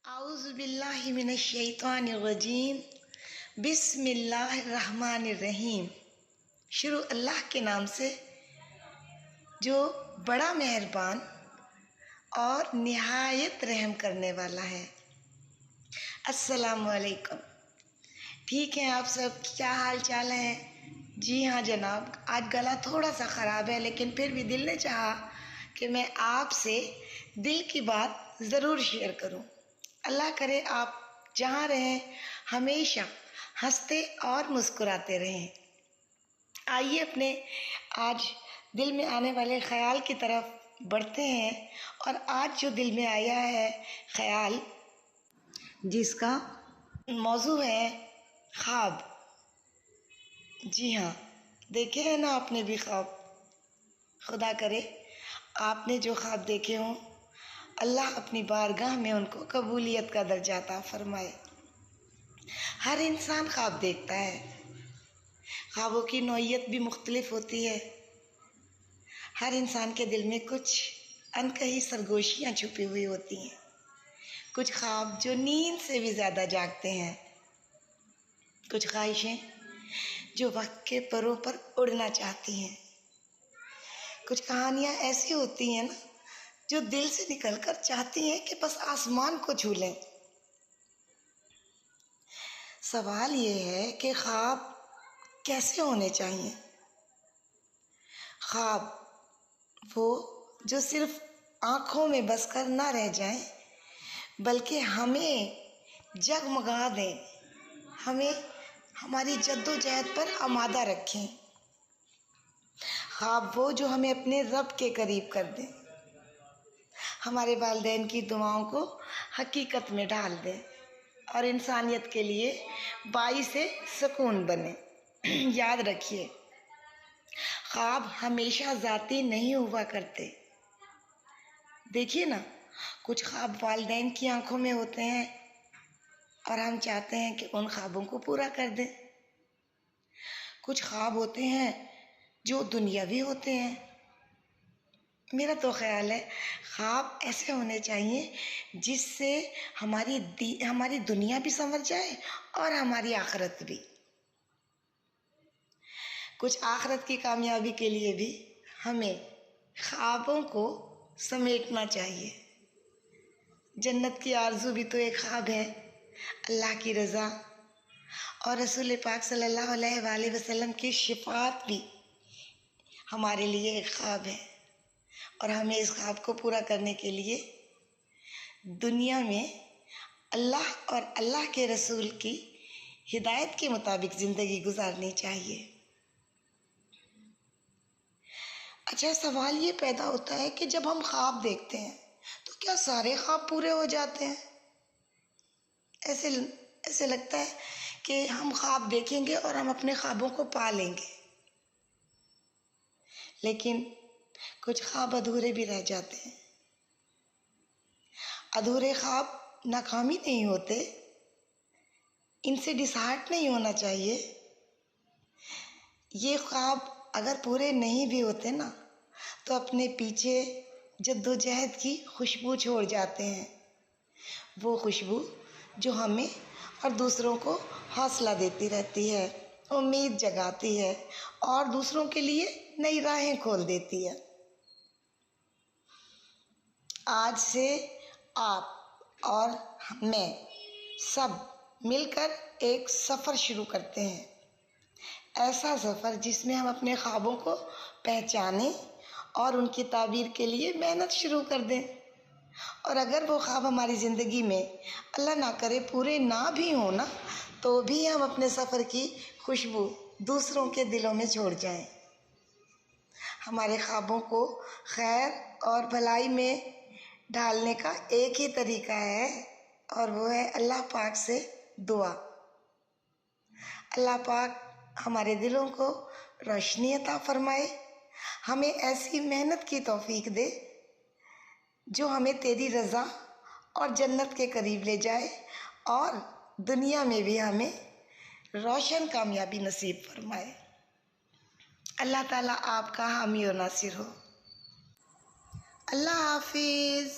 اعوذ باللہ من الشیطان الرجیم بسم اللہ الرحمن الرحیم۔ شروع اللہ کے نام سے جو بڑا مہربان اور نہایت رحم کرنے والا ہے۔ السلام علیکم، ٹھیک ہیں آپ سب؟ کیا حال چال ہے؟ جی ہاں جناب، آج گلا تھوڑا سا خراب ہے، لیکن پھر بھی دل نے چاہا کہ میں آپ سے دل کی بات ضرور شیئر کروں۔ اللہ کرے آپ جہاں رہیں ہمیشہ ہنستے اور مسکراتے رہیں۔ آئیے اپنے آج دل میں آنے والے خیال کی طرف بڑھتے ہیں، اور آج جو دل میں آیا ہے خیال، جس کا موضوع ہے خواب۔ جی ہاں، دیکھے ہیں نا آپ نے بھی خواب؟ خدا کرے آپ نے جو خواب دیکھے ہوں، اللہ اپنی بارگاہ میں ان کو قبولیت کا درجہ عطا فرمائے۔ ہر انسان خواب دیکھتا ہے، خوابوں کی نوعیت بھی مختلف ہوتی ہے۔ ہر انسان کے دل میں کچھ انکہی سرگوشیاں چھپی ہوئی ہوتی ہیں، کچھ خواب جو نیند سے بھی زیادہ جاگتے ہیں، کچھ خواہشیں جو وقت کے پروں پر اڑنا چاہتی ہیں، کچھ کہانیاں ایسی ہوتی ہیں نا جو دل سے نکل کر چاہتی ہیں کہ بس آسمان کو چھو لیں۔ سوال یہ ہے کہ خواب کیسے ہونے چاہیے؟ خواب وہ جو صرف آنکھوں میں بس کر نہ رہ جائیں، بلکہ ہمیں جگمگا دیں، ہمیں ہماری جد و جہد پر آمادہ رکھیں۔ خواب وہ جو ہمیں اپنے رب کے قریب کر دیں، ہمارے والدین کی دعاؤں کو حقیقت میں ڈھال دیں، اور انسانیت کے لیے باعث سکون بنے۔ یاد رکھیے، خواب ہمیشہ ذاتی نہیں ہوا کرتے۔ دیکھیے نا، کچھ خواب والدین کی آنکھوں میں ہوتے ہیں اور ہم چاہتے ہیں کہ ان خوابوں کو پورا کر دیں۔ کچھ خواب ہوتے ہیں جو دنیاوی ہوتے ہیں۔ میرا تو خیال ہے خواب ایسے ہونے چاہیے جس سے ہماری دنیا بھی سنور جائے اور ہماری آخرت بھی۔ کچھ آخرت کی کامیابی کے لیے بھی ہمیں خوابوں کو سمیٹنا چاہیے۔ جنت کی آرزو بھی تو ایک خواب ہے، اللہ کی رضا اور رسول پاک صلی اللہ علیہ وآلہ وسلم کی شفاعت بھی ہمارے لیے ایک خواب ہے، اور ہمیں اس خواب کو پورا کرنے کے لیے دنیا میں اللہ اور اللہ کے رسول کی ہدایت کے مطابق زندگی گزارنی چاہیے۔ اچھا، سوال یہ پیدا ہوتا ہے کہ جب ہم خواب دیکھتے ہیں تو کیا سارے خواب پورے ہو جاتے ہیں؟ ایسے لگتا ہے کہ ہم خواب دیکھیں گے اور ہم اپنے خوابوں کو پا لیں گے، لیکن کچھ خواب ادھورے بھی رہ جاتے ہیں۔ ادھورے خواب ناکامی نہیں ہوتے، ان سے ڈسہارٹ نہیں ہونا چاہیے۔ یہ خواب اگر پورے نہیں بھی ہوتے نا، تو اپنے پیچھے جد و جہد کی خوشبو چھوڑ جاتے ہیں، وہ خوشبو جو ہمیں اور دوسروں کو حوصلہ دیتی رہتی ہے، امید جگاتی ہے اور دوسروں کے لیے نئی راہیں کھول دیتی ہے۔ آج سے آپ اور میں سب مل کر ایک سفر شروع کرتے ہیں، ایسا سفر جس میں ہم اپنے خوابوں کو پہچانیں اور ان کی تعبیر کے لیے محنت شروع کر دیں، اور اگر وہ خواب ہماری زندگی میں اللہ نہ کرے پورے نہ بھی ہوں نا، تو بھی ہم اپنے سفر کی خوشبو دوسروں کے دلوں میں چھوڑ جائیں۔ ہمارے خوابوں کو خیر اور بھلائی میں ڈھالنے کا ایک ہی طریقہ ہے، اور وہ ہے اللہ پاک سے دعا۔ اللہ پاک ہمارے دلوں کو روشنی عطا فرمائے، ہمیں ایسی محنت کی توفیق دے جو ہمیں تیری رضا اور جنت کے قریب لے جائے، اور دنیا میں بھی ہمیں روشن کامیابی نصیب فرمائے۔ اللہ تعالیٰ آپ کا حامی و ناصر ہو۔ اللہ حافظ۔